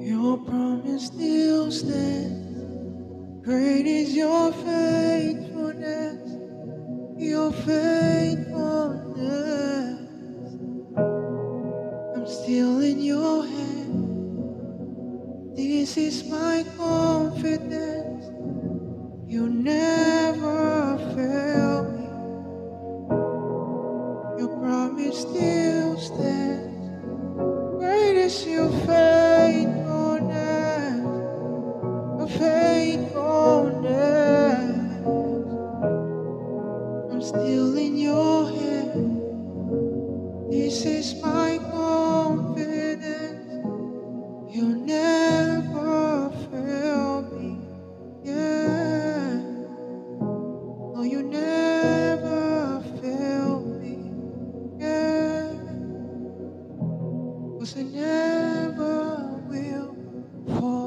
Your promise still stands. Great is your faithfulness, your faithfulness. I'm still in your hand. This is my confidence. You never fail me. Your promise still stands. Great is your faithfulness, your faithfulness. I'm still in your hand. This is my confidence. You never fail me. Yeah. No, you never fail me. Yeah. 'Cause I never will fall.